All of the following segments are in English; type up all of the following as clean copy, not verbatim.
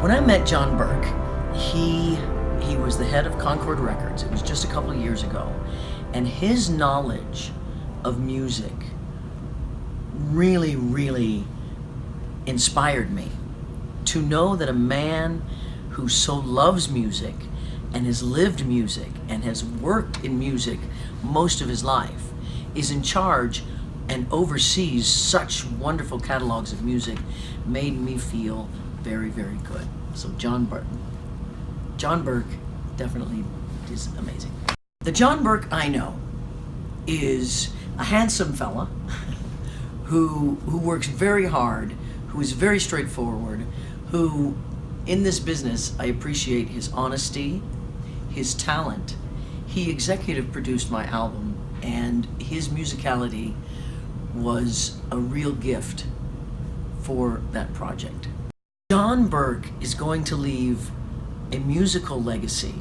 When I met John Burke, he was the head of Concord Records. It was just a couple of years ago. And his knowledge of music really, really inspired me to know that a man who so loves music and has lived music and has worked in music most of his life is in charge and oversees such wonderful catalogs of music made me feel very, very good. So John Burke definitely is amazing. The John Burke I know is a handsome fella who works very hard, who is very straightforward, who in this business I appreciate his honesty, his talent. He executive produced my album, and his musicality was a real gift for that project. John Burke is going to leave a musical legacy,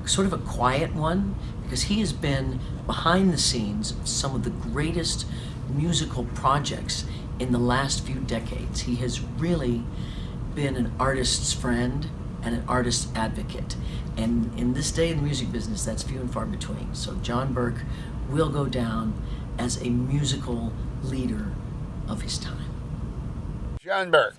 sort of a quiet one, because he has been behind the scenes of some of the greatest musical projects in the last few decades. He has really been an artist's friend and an artist's advocate. And in this day in the music business, that's few and far between. So John Burke will go down as a musical leader of his time. John Burke,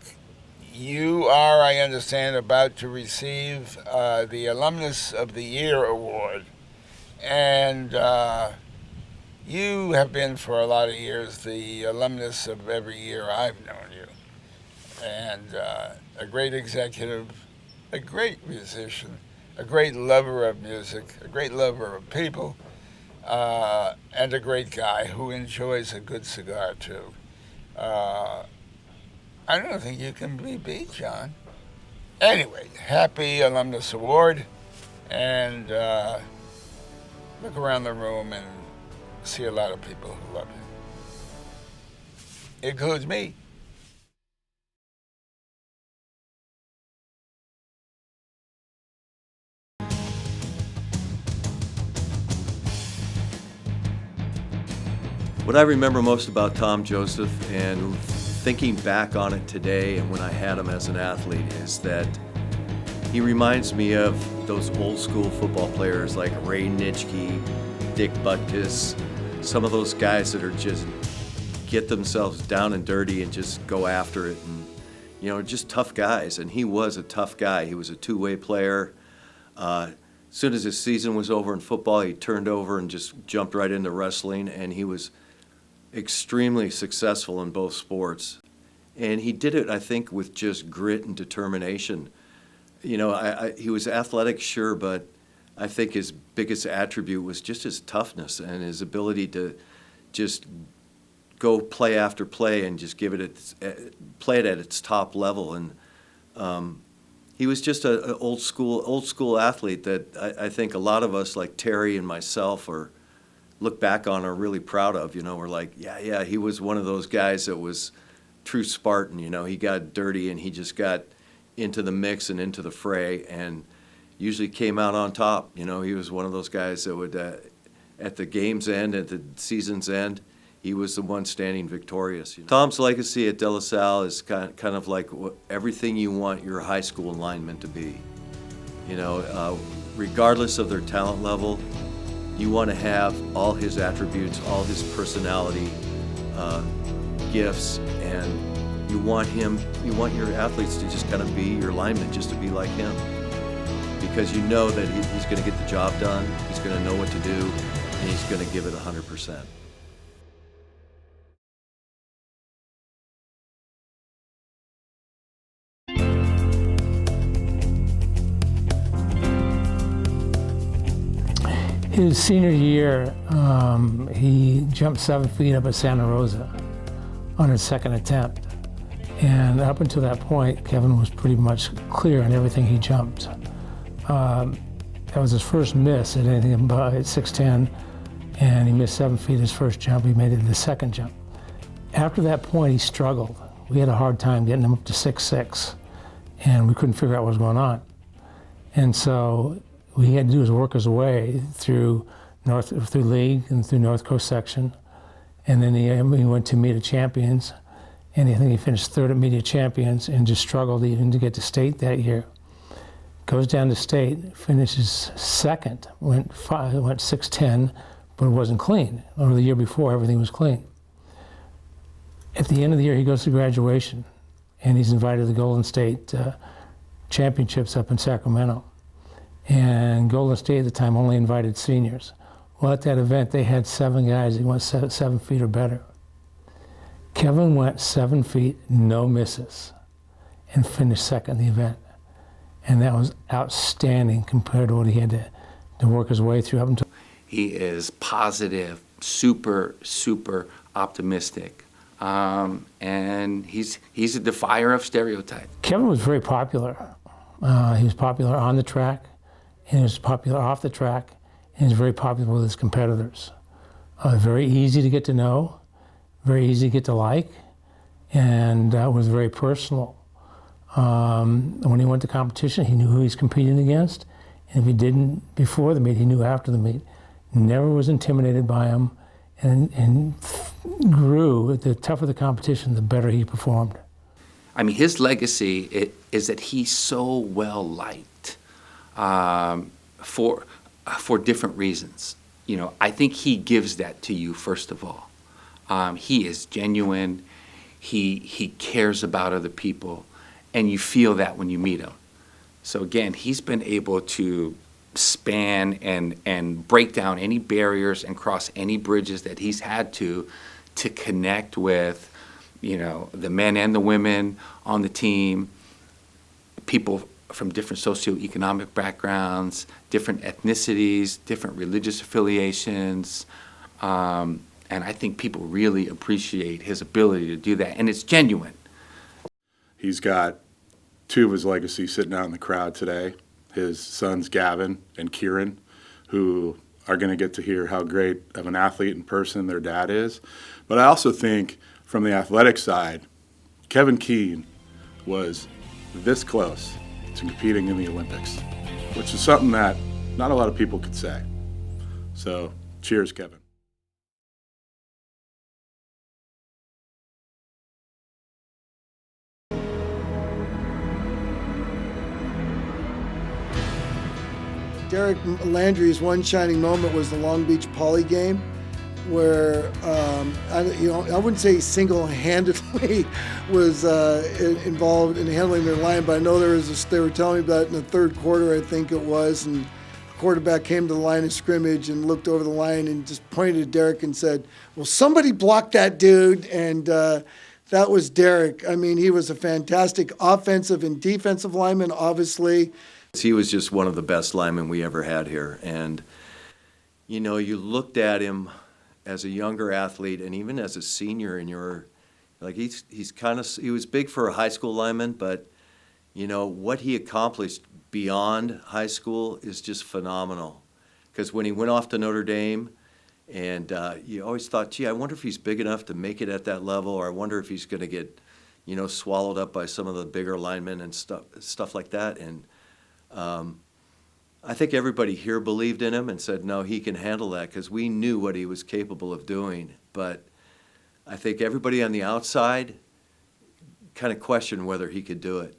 you are, I understand, about to receive the Alumnus of the Year award. And you have been for a lot of years the alumnus of every year I've known you. And a great executive, a great musician, a great lover of music, a great lover of people, and a great guy who enjoys a good cigar too. I don't think you can be beat, John. Anyway, happy Alumnus Award, and look around the room and see a lot of people who love you. It includes me. What I remember most about Tom Joseph, and thinking back on it today and when I had him as an athlete, is that he reminds me of those old school football players like Ray Nitschke, Dick Butkus, some of those guys that are just get themselves down and dirty and just go after it, and just tough guys. And he was a tough guy. He was a two-way player. As soon as his season was over in football, he turned over and just jumped right into wrestling, and he was extremely successful in both sports. And he did it, I think, with just grit and determination. He was athletic, sure, but I think his biggest attribute was just his toughness and his ability to just go play after play and just play it at its top level. And he was just an old school athlete that I think a lot of us, like Terry and myself, look back on, are really proud of. We're like, yeah, he was one of those guys that was true Spartan. He got dirty and he just got into the mix and into the fray, and usually came out on top. He was one of those guys that would, at the game's end, at the season's end, he was the one standing victorious. Tom's legacy at De La Salle is kind of like everything you want your high school lineman to be. Regardless of their talent level, you want to have all his attributes, all his personality, gifts, and you want your athletes to just kind of be your linemen, just to be like him. Because you know that he's going to get the job done, he's going to know what to do, and he's going to give it 100%. His senior year, he jumped 7 feet up at Santa Rosa on his second attempt. And up until that point, Kevin was pretty much clear on everything he jumped. That was his first miss at anything about 6'10", and he missed 7 feet his first jump. He made it the second jump. After that point, he struggled. We had a hard time getting him up to 6'6", and we couldn't figure out what was going on. And so what he had to do was work his way through league and through North Coast section, and then he went to meet the champions, and I think he finished third at Media Champions and just struggled even to get to state that year. Goes down to state, finishes second, went 6'10", but it wasn't clean. Or the year before, everything was clean. At the end of the year, he goes to graduation, and he's invited to the Golden State Championships up in Sacramento. And Golden State at the time only invited seniors. Well, at that event, they had 7 guys that went 7 feet or better. Kevin went 7 feet, no misses, and finished second in the event. And that was outstanding compared to what he had to work his way through up until. He is positive, super optimistic, and he's a defier of stereotype. Kevin was very popular. He was popular on the track, and he was popular off the track, and he was very popular with his competitors. Very easy to get to know, very easy to get to like, and was very personal. When he went to competition, he knew who he's competing against, and if he didn't before the meet, he knew after the meet. Never was intimidated by him, and grew. The tougher the competition, the better he performed. I mean, his legacy is that he's so well liked for different reasons. You know, I think he gives that to you first of all. He is genuine. He cares about other people. And you feel that when you meet him. So again, he's been able to span and break down any barriers and cross any bridges that he's had to connect with, you know, the men and the women on the team, people from different socioeconomic backgrounds, different ethnicities, different religious affiliations. And I think people really appreciate his ability to do that. And it's genuine. He's got 2 of his legacy sitting out in the crowd today. His sons, Gavin and Kieran, who are going to get to hear how great of an athlete and person their dad is. But I also think from the athletic side, Kevin Keene was this close to competing in the Olympics, which is something that not a lot of people could say. So cheers, Kevin. Derek Landry's one shining moment was the Long Beach Poly game, where I wouldn't say single-handedly was involved in handling their line, but I know they were telling me about it in the third quarter, I think it was, and the quarterback came to the line of scrimmage and looked over the line and just pointed at Derek and said, "Well, somebody block that dude," and that was Derek. I mean, he was a fantastic offensive and defensive lineman, obviously. He was just one of the best linemen we ever had here. And, you know, you looked at him as a younger athlete and even as a senior, and you're like, he was big for a high school lineman, but, you know, what he accomplished beyond high school is just phenomenal. Because when he went off to Notre Dame, and you always thought, gee, I wonder if he's big enough to make it at that level, or I wonder if he's going to get, you know, swallowed up by some of the bigger linemen and stuff like that. And I think everybody here believed in him and said, no, he can handle that, because we knew what he was capable of doing. But I think everybody on the outside kind of questioned whether he could do it.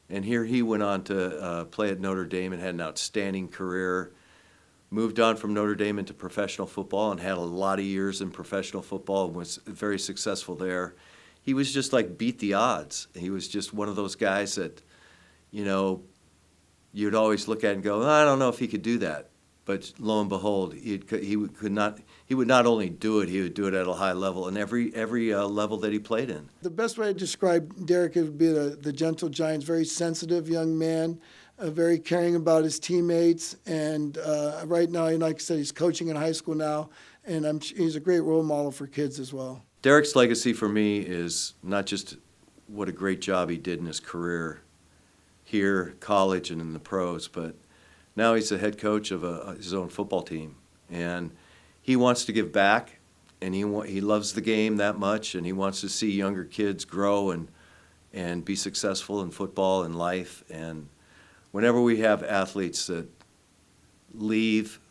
And here he went on to play at Notre Dame and had an outstanding career, moved on from Notre Dame into professional football and had a lot of years in professional football and was very successful there. He was just like beat the odds. He was just one of those guys that, you know, you'd always look at and go, I don't know if he could do that. But lo and behold, he would not only do it, he would do it at a high level in every level that he played in. The best way to describe Derek would be the gentle giant, very sensitive young man, very caring about his teammates. And right now, like I said, he's coaching in high school now, and he's a great role model for kids as well. Derek's legacy for me is not just what a great job he did in his career here, college, and in the pros, but now he's the head coach of his own football team, and he wants to give back, and he loves the game that much, and he wants to see younger kids grow and be successful in football and life. And whenever we have athletes that leave,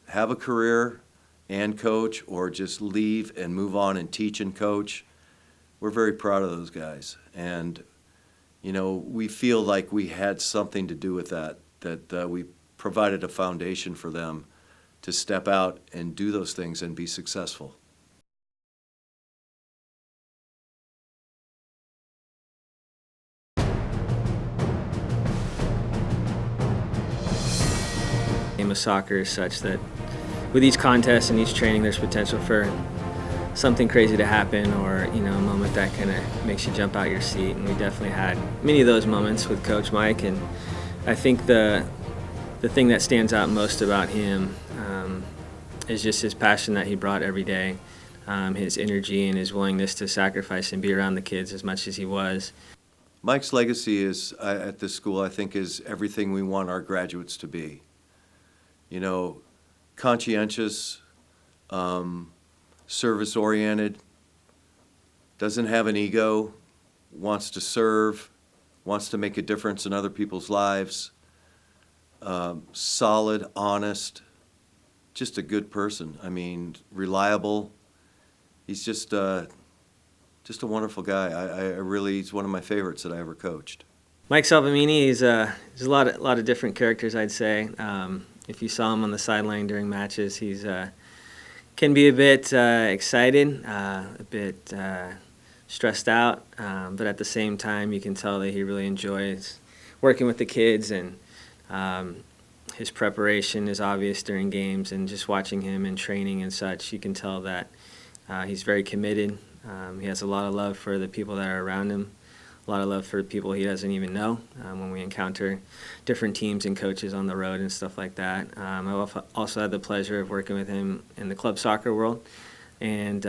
have a career and coach, or just leave and move on and teach and coach, we're very proud of those guys. And, you know, we feel like we had something to do with that we provided a foundation for them to step out and do those things and be successful. The game of soccer is such that with each contest and each training there's potential for something crazy to happen, or a moment that kind of makes you jump out your seat, and we definitely had many of those moments with Coach Mike. And I think the thing that stands out most about him is just his passion that he brought every day, his energy and his willingness to sacrifice and be around the kids as much as he was. Mike's legacy is at this school, I think, is everything we want our graduates to be. Conscientious, service-oriented, doesn't have an ego, wants to serve, wants to make a difference in other people's lives, solid, honest, just a good person. I mean, reliable. He's just a wonderful guy. He's one of my favorites that I ever coached. Mike Salvamini is there's a lot of different characters, I'd say. If you saw him on the sideline during matches, he's can be a bit excited, a bit stressed out, but at the same time, you can tell that he really enjoys working with the kids, and his preparation is obvious during games, and just watching him in training and such, you can tell that he's very committed. He has a lot of love for the people that are around him, a lot of love for people he doesn't even know when we encounter different teams and coaches on the road and stuff like that. I've also had the pleasure of working with him in the club soccer world, and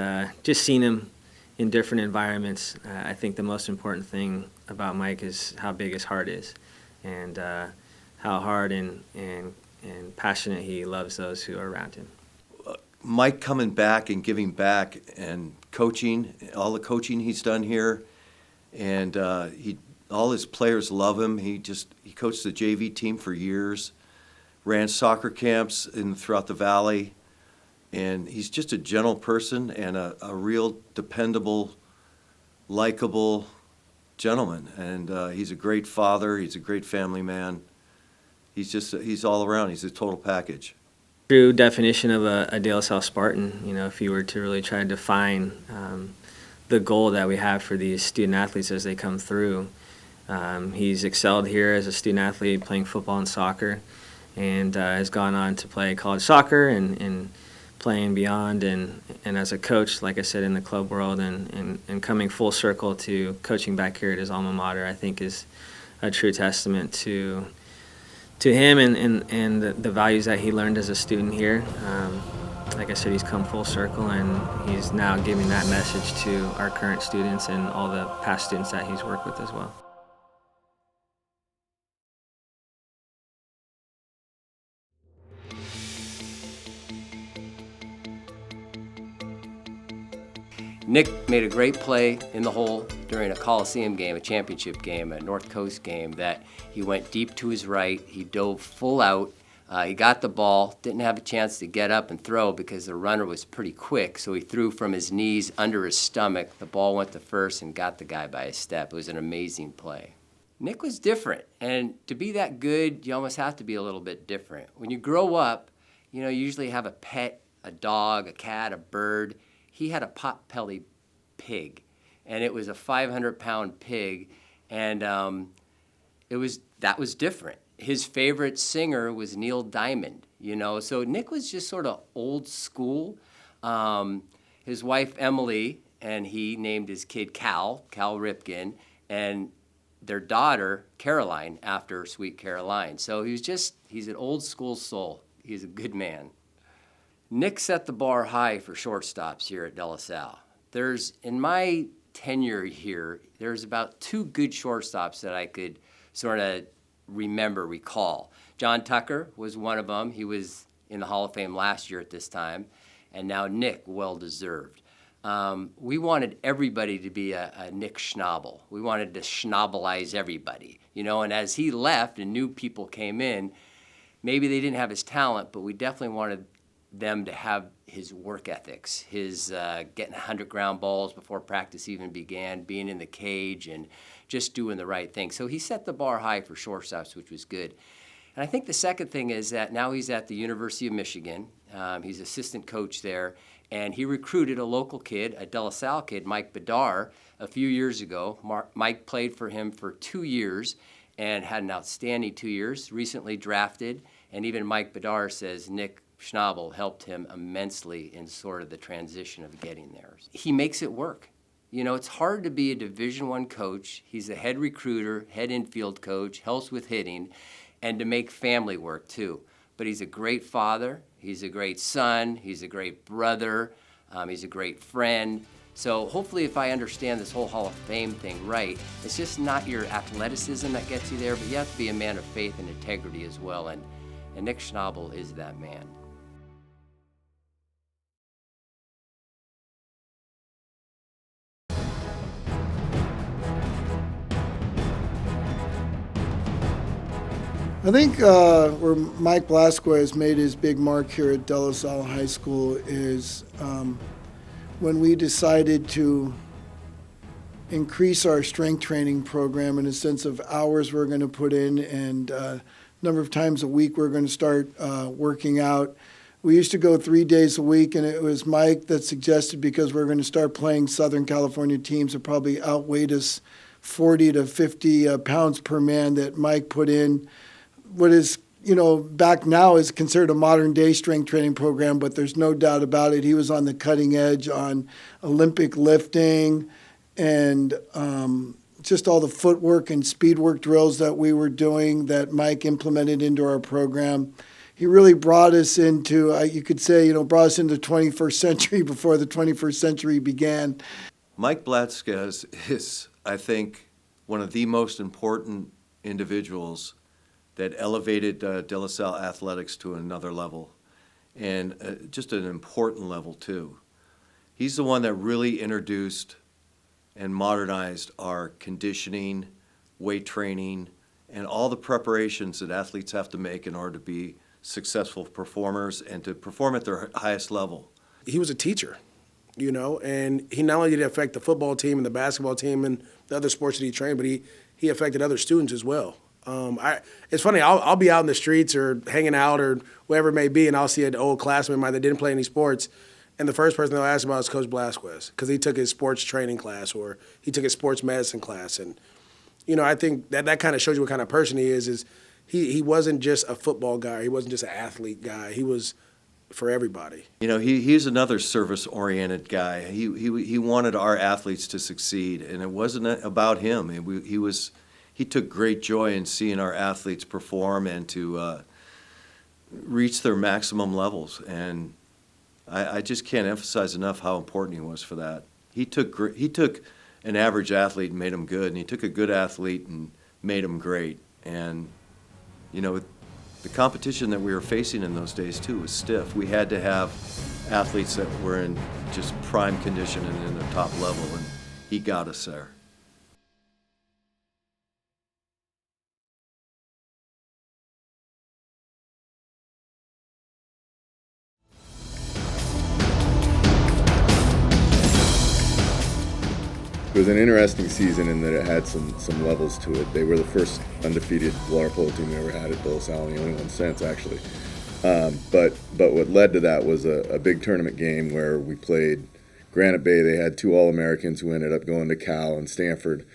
just seeing him in different environments. I think the most important thing about Mike is how big his heart is, and how hard and passionate he loves those who are around him. Mike coming back and giving back and coaching, all the coaching he's done here, and all his players love him. He coached the JV team for years, ran soccer camps throughout the valley, and he's just a gentle person and a real dependable, likable gentleman. And he's a great father. He's a great family man. He's all around. He's a total package. True definition of a De La Salle Spartan, if you were to really try to define the goal that we have for these student athletes as they come through. He's excelled here as a student athlete playing football and soccer, and has gone on to play college soccer and playing beyond, and as a coach, like I said, in the club world, and coming full circle to coaching back here at his alma mater, I think is a true testament to him and the values that he learned as a student here. Like I said, he's come full circle, and he's now giving that message to our current students and all the past students that he's worked with as well. Nick made a great play in the hole during a Coliseum game, a championship game, a North Coast game, that he went deep to his right, he dove full out, he got the ball, didn't have a chance to get up and throw because the runner was pretty quick, so he threw from his knees under his stomach, the ball went to first and got the guy by a step. It was an amazing play. Nick was different, and to be that good, you almost have to be a little bit different. When you grow up, you usually have a pet, a dog, a cat, a bird. He had a pot-bellied pig, and it was a 500-pound pig, and that was different. His favorite singer was Neil Diamond, so Nick was just sort of old school. His wife, Emily, and he named his kid Cal Ripken, and their daughter, Caroline, after Sweet Caroline. So he's an old school soul. He's a good man. Nick set the bar high for shortstops here at De La Salle. In my tenure here, there's about 2 good shortstops that I could sort of recall. John Tucker was one of them. He was in the Hall of Fame last year at this time, and now Nick, well-deserved. We wanted everybody to be a Nick Schnabel. We wanted to Schnabelize everybody, and as he left and new people came in, maybe they didn't have his talent, but we definitely wanted them to have his work ethics, his getting 100 ground balls before practice even began, being in the cage and just doing the right thing. So he set the bar high for shortstops, which was good. And I think the second thing is that now he's at the University of Michigan. He's assistant coach there, and he recruited a local kid, a De La Salle kid, Mike Bedard, a few years ago. Mike played for him for 2 years and had an outstanding 2 years, recently drafted, and even Mike Bedard says Nick Schnabel helped him immensely in sort of the transition of getting there. He makes it work. You know, it's hard to be a Division I coach. He's a head recruiter, head infield coach, helps with hitting, and to make family work too. But he's a great father, he's a great son, he's a great brother, he's a great friend. So hopefully if I understand this whole Hall of Fame thing right, it's just not your athleticism that gets you there, but you have to be a man of faith and integrity as well, and Nick Schnabel is that man. I think where Mike Blasquez made his big mark here at De La Salle High School is when we decided to increase our strength training program in a sense of hours we're going to put in and number of times a week we're going to start working out. We used to go 3 days a week, and it was Mike that suggested, because we're going to start playing Southern California teams that probably outweighed us 40 to 50 pounds per man, that Mike put in what is, you know, back now is considered a modern day strength training program, but there's no doubt about it. He was on the cutting edge on Olympic lifting and just all the footwork and speed work drills that we were doing that Mike implemented into our program. He really brought us into, you could say, you know, brought us into the 21st century before the 21st century began. Mike Blasquez is, I think, one of the most important individuals that elevated De La Salle athletics to another level, and just an important level too. He's the one that really introduced and modernized our conditioning, weight training, and all the preparations that athletes have to make in order to be successful performers and to perform at their highest level. He was a teacher, you know, and he not only did it affect the football team and the basketball team and the other sports that he trained, but he affected other students as well. It's funny, I'll be out in the streets or hanging out or wherever it may be, and I'll see an old classmate of mine that didn't play any sports, and the first person they'll ask about is Coach Blasquez, because he took his sports training class or he took his sports medicine class. And, you know, I think that kind of shows you what kind of person he is he wasn't just a football guy, he wasn't just an athlete guy, he was for everybody. You know, he's another service-oriented guy. He wanted our athletes to succeed, and it wasn't about him. He took great joy in seeing our athletes perform and to reach their maximum levels. And I just can't emphasize enough how important he was for that. He took an average athlete and made him good, and he took a good athlete and made him great. And, you know, the competition that we were facing in those days, too, was stiff. We had to have athletes that were in just prime condition and in the top level, and he got us there. It was an interesting season in that it had some levels to it. They were the first undefeated water polo team we ever had at De La Salle, the only one since, actually. But what led to that was a big tournament game where we played Granite Bay. They had 2 All-Americans who ended up going to Cal and Stanford,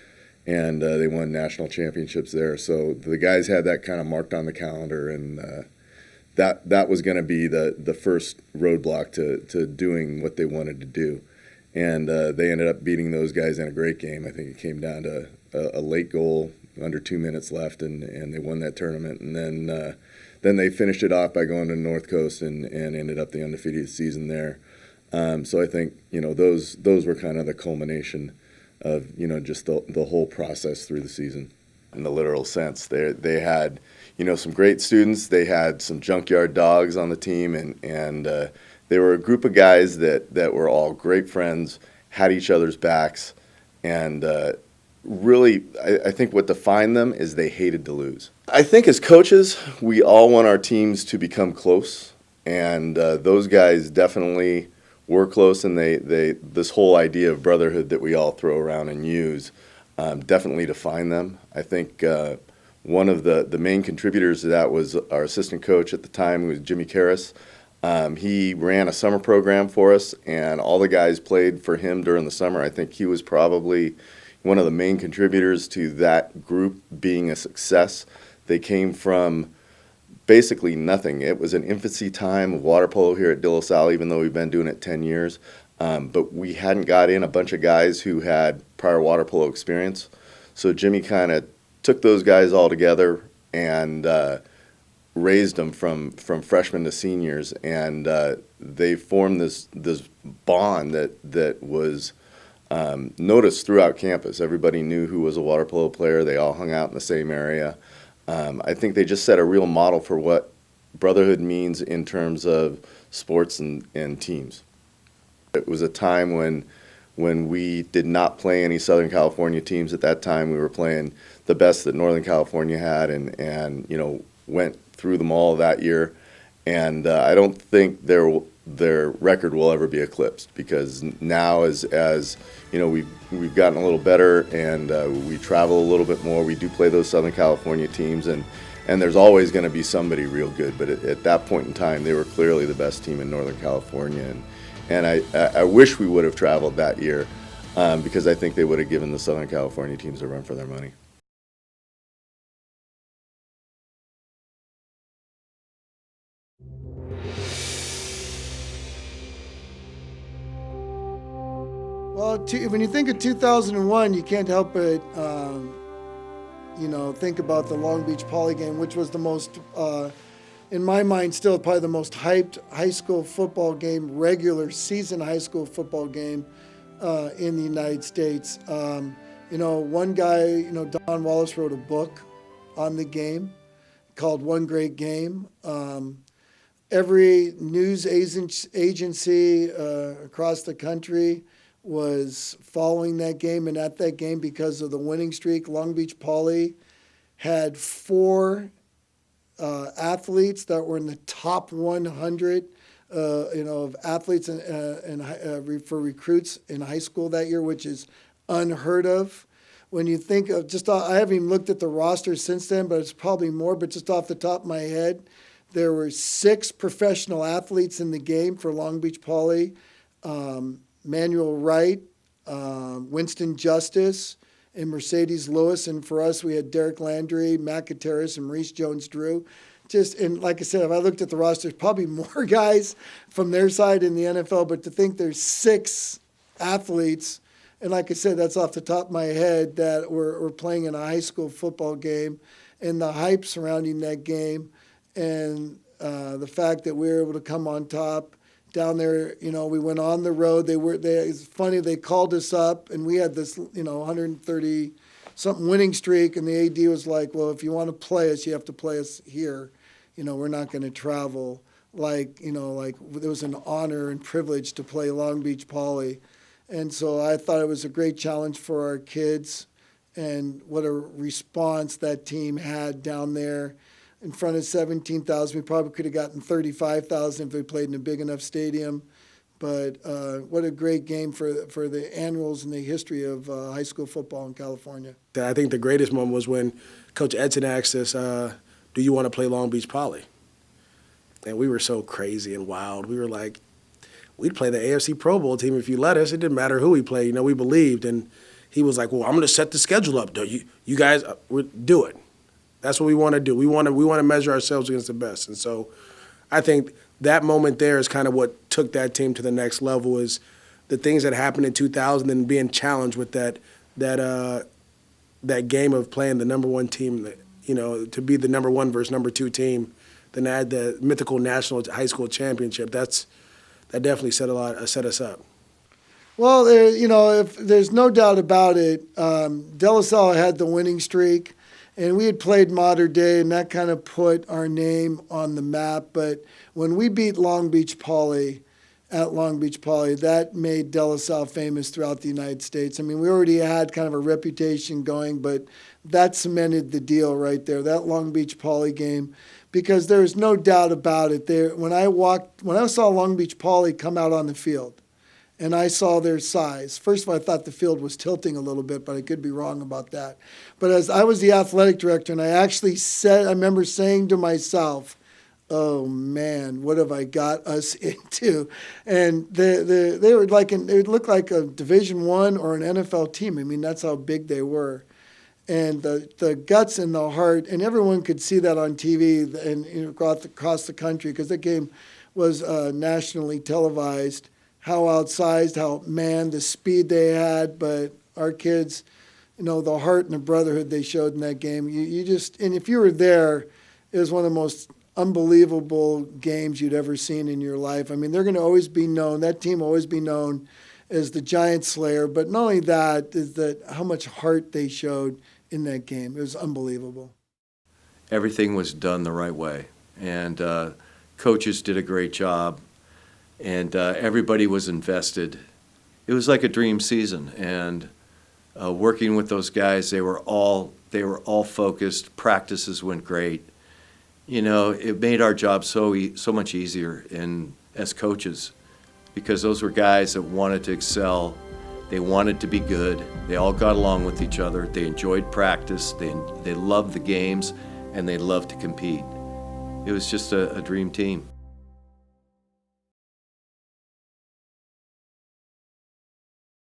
and they won national championships there. So the guys had that kind of marked on the calendar, and that was going to be the first roadblock to doing what they wanted to do. And they ended up beating those guys in a great game. I think it came down to a late goal, under 2 minutes left, and they won that tournament. And then they finished it off by going to North Coast and ended up the undefeated season there. So I think, you know, those were kind of the culmination of, you know, just the whole process through the season. In the literal sense, they had, you know, some great students. They had some junkyard dogs on the team, and they were a group of guys that were all great friends, had each other's backs, and really, I think what defined them is they hated to lose. I think as coaches, we all want our teams to become close, And those guys definitely were close, and they this whole idea of brotherhood that we all throw around and use definitely defined them. I think one of the main contributors to that was our assistant coach at the time, who was Jimmy Karras. He ran a summer program for us, and all the guys played for him during the summer. I think he was probably one of the main contributors to that group being a success. They came from basically nothing. It was an infancy time of water polo here at De La Salle, even though we've been doing it 10 years. But we hadn't got in a bunch of guys who had prior water polo experience. So Jimmy kind of took those guys all together and raised them from freshmen to seniors, and they formed this bond that was noticed throughout campus. Everybody knew who was a water polo player. They all hung out in the same area. I think they just set a real model for what brotherhood means in terms of sports and teams. It was a time when we did not play any Southern California teams at that time. We were playing the best that Northern California had, and went through them all that year. And I don't think their record will ever be eclipsed, because now as we've gotten a little better, and we travel a little bit more. We do play those Southern California teams, and there's always going to be somebody real good. But at that point in time, they were clearly the best team in Northern California, and I wish we would have traveled that year, because I think they would have given the Southern California teams a run for their money. Well, when you think of 2001, you can't help but, think about the Long Beach Poly game, which was the most, in my mind, still probably the most hyped high school football game, regular season high school football game in the United States. One guy, Don Wallace, wrote a book on the game called One Great Game. Every news agency across the country was following that game, and at that game, because of the winning streak, Long Beach Poly had 4 athletes that were in the top 100 of athletes for recruits in high school that year, which is unheard of. When you think of I haven't even looked at the roster since then, but it's probably more, but just off the top of my head, there were 6 professional athletes in the game for Long Beach Poly. Manuel Wright, Winston Justice, and Mercedes Lewis. And for us, we had Derek Landry, Matt Gutierrez, and Maurice Jones-Drew. And like I said, if I looked at the roster, there's probably more guys from their side in the NFL, but to think there's 6 athletes, and like I said, that's off the top of my head, that were playing in a high school football game, and the hype surrounding that game, and the fact that we were able to come on top. Down there, we went on the road. It's funny, they called us up, and we had this, 130-something winning streak, and the AD was like, well, if you want to play us, you have to play us here. We're not going to travel. Like it was an honor and privilege to play Long Beach Poly. And so I thought it was a great challenge for our kids, and what a response that team had down there. In front of 17,000, we probably could have gotten 35,000 if we played in a big enough stadium. But what a great game for the annuals in the history of high school football in California. I think the greatest moment was when Coach Edson asked us, do you want to play Long Beach Poly? And we were so crazy and wild. We were like, we'd play the AFC Pro Bowl team if you let us. It didn't matter who we played. We believed. And he was like, well, I'm going to set the schedule up. You guys do it. That's what we want to do. We want to measure ourselves against the best. And so I think that moment there is kind of what took that team to the next level, is the things that happened in 2000 and being challenged with that game of playing the number 1 team, to be the number 1 versus number 2 team, then add the mythical national high school championship. That definitely set us up. Well, if there's no doubt about it, De La Salle had the winning streak. And we had played Mater Dei, and that kind of put our name on the map. But when we beat Long Beach Poly at Long Beach Poly, that made De La Salle famous throughout the United States. I mean, we already had kind of a reputation going, but that cemented the deal right there, that Long Beach Poly game. because there is no doubt about it. When I saw Long Beach Poly come out on the field, and I saw their size. First of all, I thought the field was tilting a little bit, but I could be wrong about that. But as I was the athletic director, and I remember saying to myself, "Oh man, what have I got us into?" And they were like, it looked like a Division I or an NFL team. I mean, that's how big they were. And the guts and the heart, and everyone could see that on TV and across the country, because the game was nationally televised. How outsized, the speed they had, but our kids, the heart and the brotherhood they showed in that game. And if you were there, it was one of the most unbelievable games you'd ever seen in your life. I mean, they're going to always be known, that team will always be known as the Giant Slayer, but not only that, is that how much heart they showed in that game. It was unbelievable. Everything was done the right way, and coaches did a great job. And everybody was invested. It was like a dream season, and working with those guys, they were all focused. Practices went great. It made our job so much easier as coaches, because those were guys that wanted to excel. They wanted to be good. They all got along with each other. They enjoyed practice. They loved the games, and they loved to compete. It was just a dream team.